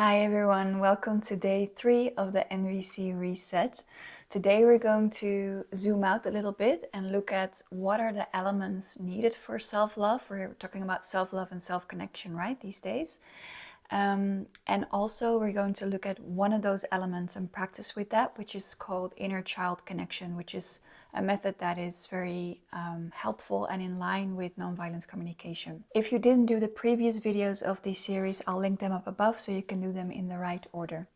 Hi everyone, welcome to day 3 of the NVC reset. Today we're going to zoom out a little bit and look at what are the elements needed for self-love. We're talking about self-love and self-connection, right, these days. And also we're going to look at one of those elements and practice with that, which is called inner child connection, which is a method that is very helpful and in line with nonviolent communication. If you didn't do the previous videos of this series, I'll link them up above so you can do them in the right order.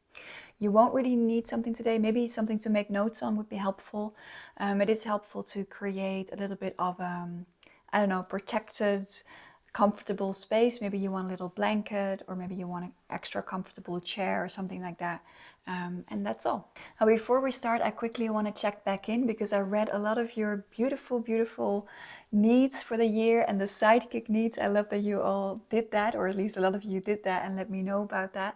You won't really need something today. Maybe something to make notes on would be helpful. It is helpful to create a little bit of, I don't know, protected, comfortable space. Maybe you want a little blanket, or maybe you want an extra comfortable chair or something like that. And that's all. Now, before we start, I quickly want to check back in because I read a lot of your beautiful needs for the year and the sidekick needs. I love that you all did that, or at least a lot of you did that, and let me know about that.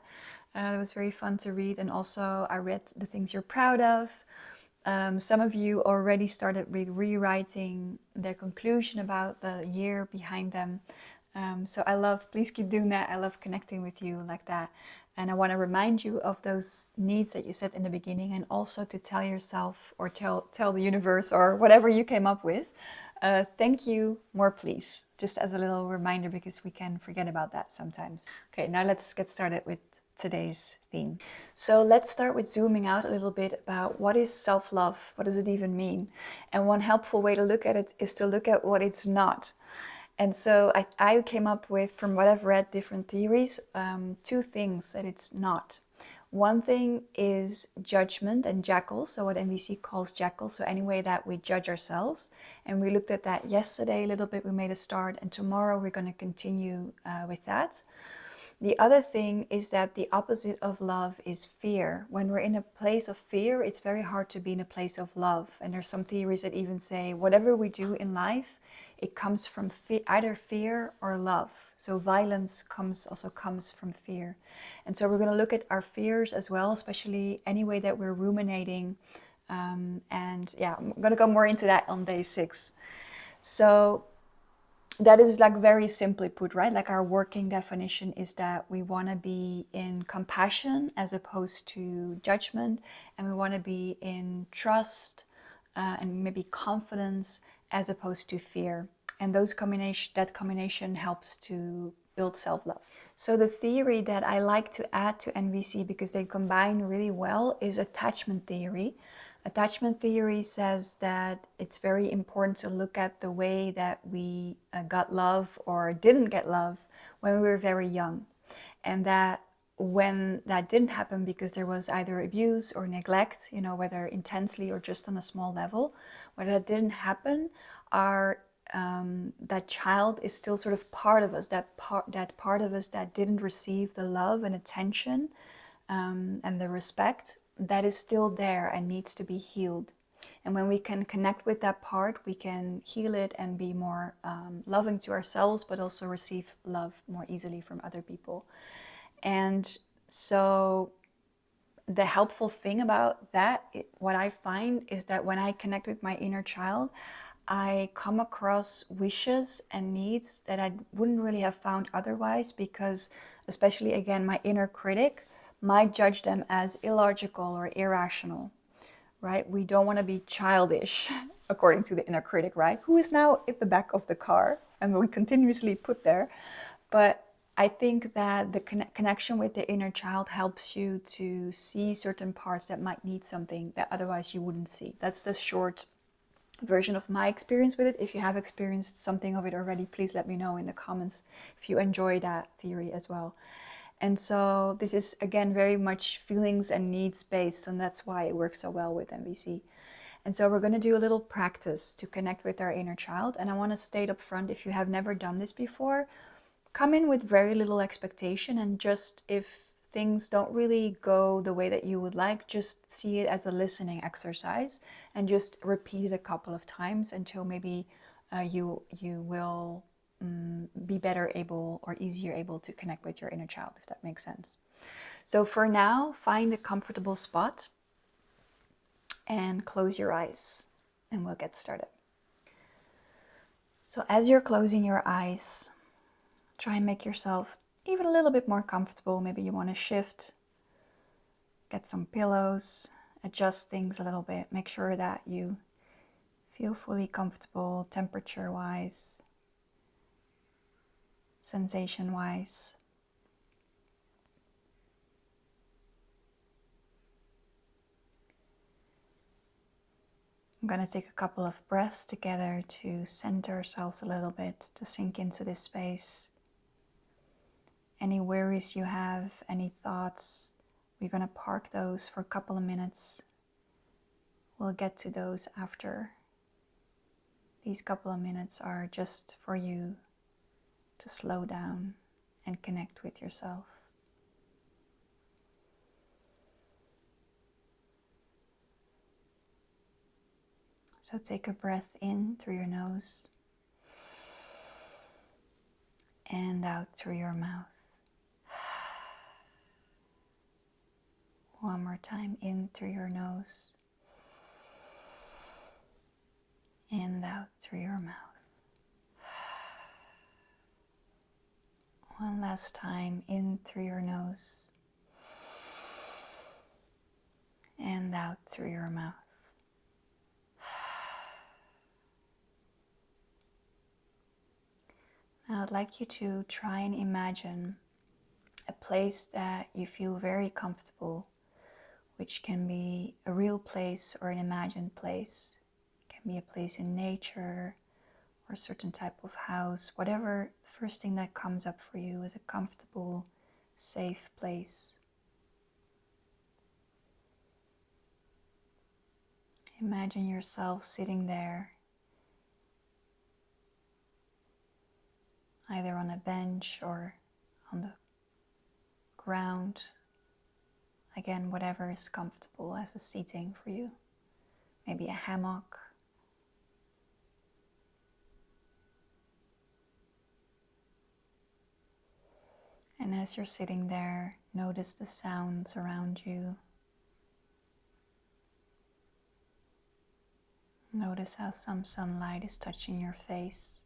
It was very fun to read. And also I read the things you're proud of. Some of you already started rewriting their conclusion about the year behind them. So please keep doing that. I love connecting with you like that. And I want to remind you of those needs that you set in the beginning, and also to tell yourself or tell the universe or whatever you came up with, thank you, more please. Just as a little reminder, because we can forget about that sometimes. Okay, now let's get started with today's theme. So let's start with zooming out a little bit about what is self-love? What does it even mean? And one helpful way to look at it is to look at what it's not. And so I came up with, from what I've read, different theories, 2 things that it's not. One thing is judgment and jackal, so what NVC calls jackal, so any way that we judge ourselves. And we looked at that yesterday a little bit, we made a start, and tomorrow we're going to continue with that. The other thing is that the opposite of love is fear. When we're in a place of fear, it's very hard to be in a place of love. And there's some theories that even say whatever we do in life, it comes from either fear or love. So violence also comes from fear. And so we're going to look at our fears as well, especially any way that we're ruminating. And yeah, I'm going to go more into that on day 6. So that is like very simply put, right? Like our working definition is that we want to be in compassion as opposed to judgment, and we want to be in trust and maybe confidence as opposed to fear. And that combination helps to build self-love. So the theory that I like to add to NVC, because they combine really well, is attachment theory. Attachment theory says that it's very important to look at the way that we got love or didn't get love when we were very young. And that when that didn't happen because there was either abuse or neglect, whether intensely or just on a small level, when that didn't happen, that child is still sort of part of us, that part of us that didn't receive the love and attention and the respect, that is still there and needs to be healed. And when we can connect with that part, we can heal it and be more loving to ourselves, but also receive love more easily from other people. And so the helpful thing about that, what I find is that when I connect with my inner child, I come across wishes and needs that I wouldn't really have found otherwise, because especially, again, my inner critic might judge them as illogical or irrational, right? We don't want to be childish, according to the inner critic, right? Who is now at the back of the car and we continuously put there. But I think that the connection with the inner child helps you to see certain parts that might need something that otherwise you wouldn't see. That's the short version of my experience with it. If you have experienced something of it already, please let me know in the comments if you enjoy that theory as well. And so this is, again, very much feelings and needs based, and that's why it works so well with NVC. And so we're going to do a little practice to connect with our inner child. And I want to state up front, if you have never done this before, come in with very little expectation, and just if things don't really go the way that you would like, just see it as a listening exercise and just repeat it a couple of times until maybe you will be better able or easier able to connect with your inner child, if that makes sense. So for now, find a comfortable spot and close your eyes, and we'll get started. So as you're closing your eyes, try and make yourself even a little bit more comfortable. Maybe you want to shift, get some pillows, adjust things a little bit. Make sure that you feel fully comfortable temperature-wise, sensation-wise. I'm going to take a couple of breaths together to center ourselves a little bit, to sink into this space. Any worries you have, any thoughts, we're going to park those for a couple of minutes. We'll get to those after. These couple of minutes are just for you to slow down and connect with yourself. So take a breath in through your nose and out through your mouth. One more time, in through your nose and out through your mouth. One last time, in through your nose and out through your mouth. Now I'd like you to try and imagine a place that you feel very comfortable, which can be a real place or an imagined place. It can be a place in nature or a certain type of house, whatever the first thing that comes up for you is a comfortable, safe place. Imagine yourself sitting there, either on a bench or on the ground. Again, whatever is comfortable as a seating for you. Maybe a hammock. And as you're sitting there, notice the sounds around you. Notice how some sunlight is touching your face.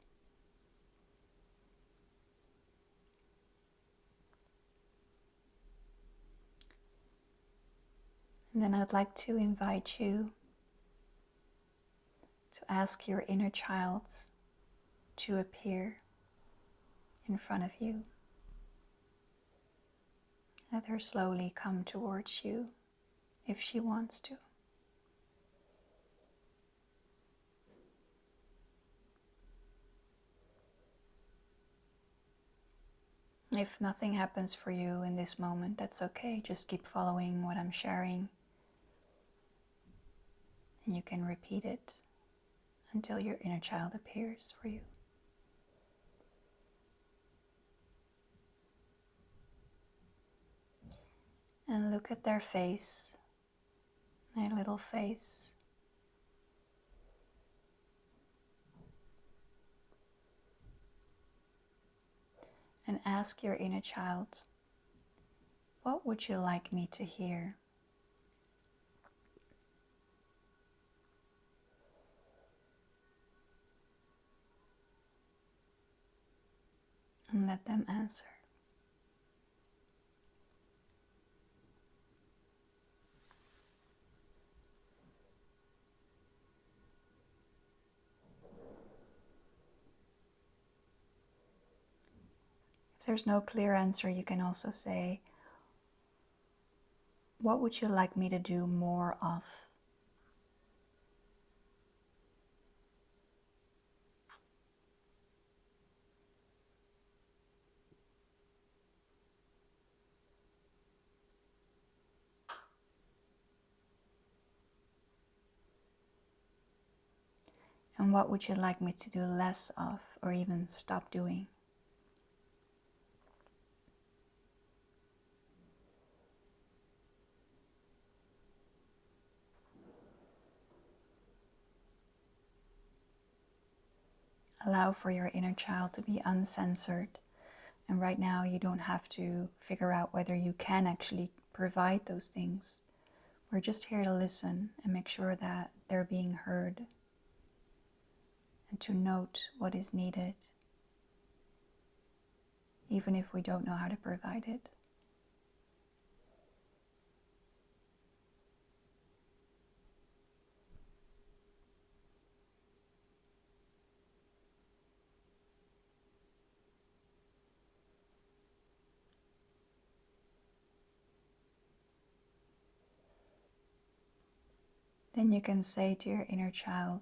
And then I'd like to invite you to ask your inner child to appear in front of you. Let her slowly come towards you if she wants to. If nothing happens for you in this moment, that's okay. Just keep following what I'm sharing. And you can repeat it until your inner child appears for you. And look at their face, their little face. And ask your inner child, what would you like me to hear? And let them answer. If there's no clear answer, you can also say, what would you like me to do more of? And what would you like me to do less of or even stop doing? Allow for your inner child to be uncensored. And right now you don't have to figure out whether you can actually provide those things. We're just here to listen and make sure that they're being heard and to note what is needed. even if we don't know how to provide it. Then you can say to your inner child,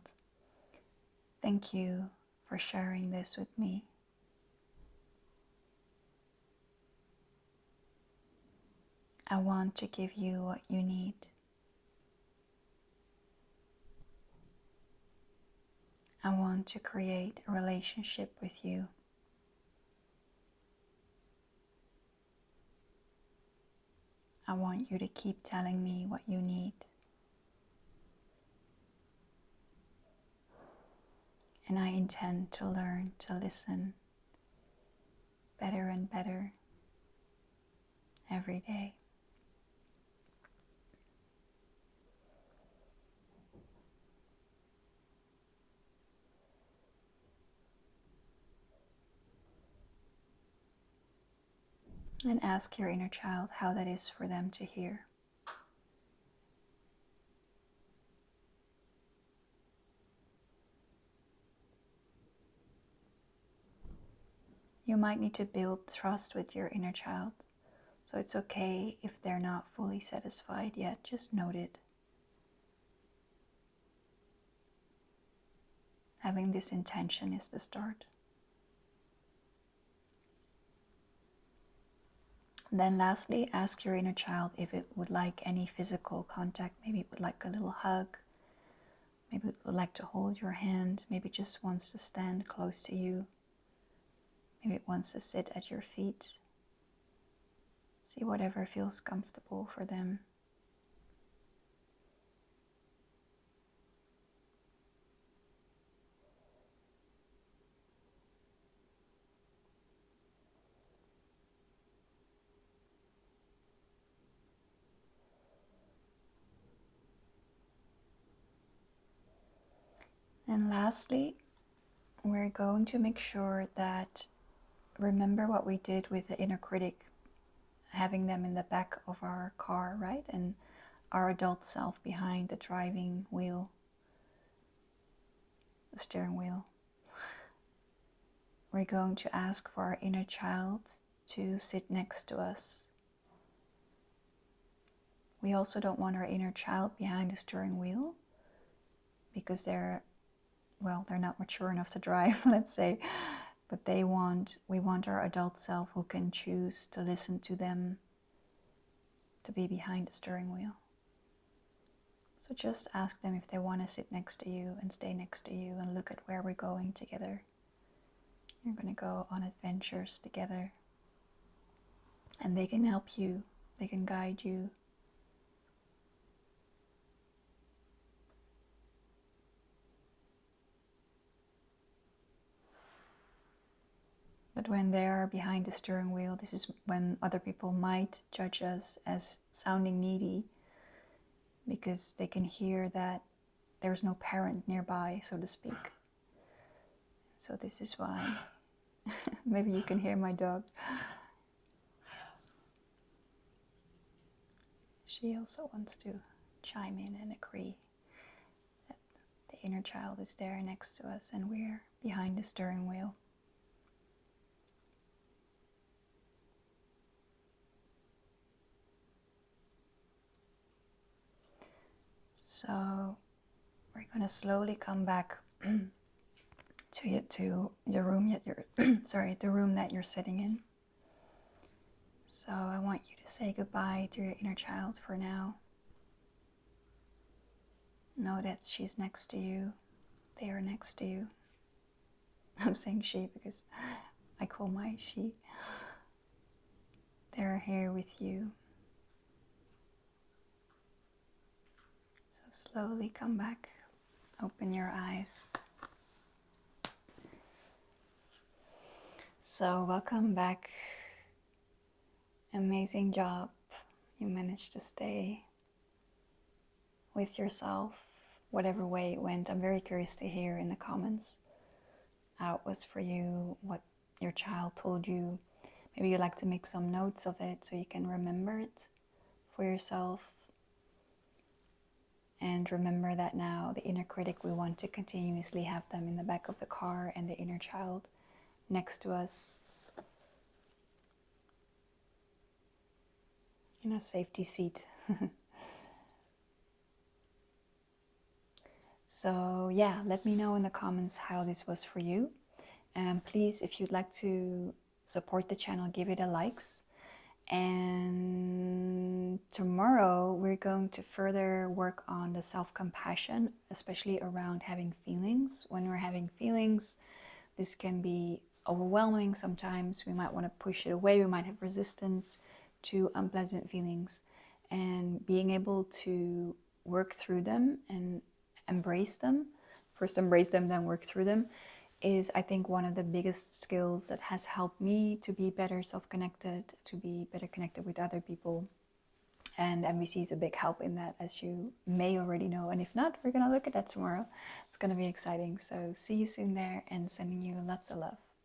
thank you for sharing this with me. I want to give you what you need. I want to create a relationship with you. I want you to keep telling me what you need. And I intend to learn to listen better and better every day. And ask your inner child how that is for them to hear. You might need to build trust with your inner child. So it's okay if they're not fully satisfied yet, just note it. Having this intention is the start. Then lastly, ask your inner child if it would like any physical contact. Maybe it would like a little hug. Maybe it would like to hold your hand. Maybe it just wants to stand close to you. Maybe it wants to sit at your feet. See whatever feels comfortable for them. And lastly, we're going to make sure that, remember what we did with the inner critic, having them in the back of our car, right? And our adult self behind the driving wheel, the steering wheel. We're going to ask for our inner child to sit next to us. We also don't want our inner child behind the steering wheel because they're not mature enough to drive, let's say. But we want our adult self who can choose to listen to them to be behind the steering wheel. So just ask them if they want to sit next to you and stay next to you and look at where we're going together. You're going to go on adventures together. And they can help you. They can guide you. But when they are behind the steering wheel, this is when other people might judge us as sounding needy, because they can hear that there's no parent nearby, so to speak. So this is why. Maybe you can hear my dog. She also wants to chime in and agree that the inner child is there next to us and we're behind the steering wheel. So we're going to slowly come back to the room that the room that you're sitting in. So I want you to say goodbye to your inner child for now. Know that she's next to you. They are next to you. I'm saying she because I call my she. They're here with you. So slowly come back. Open your eyes. So welcome back. Amazing job. You managed to stay with yourself, whatever way it went. I'm very curious to hear in the comments how it was for you, what your child told you. Maybe you like to make some notes of it so you can remember it for yourself. And remember that now the inner critic, we want to continuously have them in the back of the car, and the inner child next to us in a safety seat. So yeah, let me know in the comments how this was for you. And please, if you'd like to support the channel, give it a likes. And tomorrow we're going to further work on the self-compassion, especially around having feelings. When we're having feelings, this can be overwhelming sometimes. We might want to push it away. We might have resistance to unpleasant feelings. And being able to work through them and embrace them, first embrace them, then work through them, is, I think, one of the biggest skills that has helped me to be better self-connected, to be better connected with other people. And NVC is a big help in that, as you may already know. And if not, we're going to look at that tomorrow. It's going to be exciting. So see you soon there, and sending you lots of love.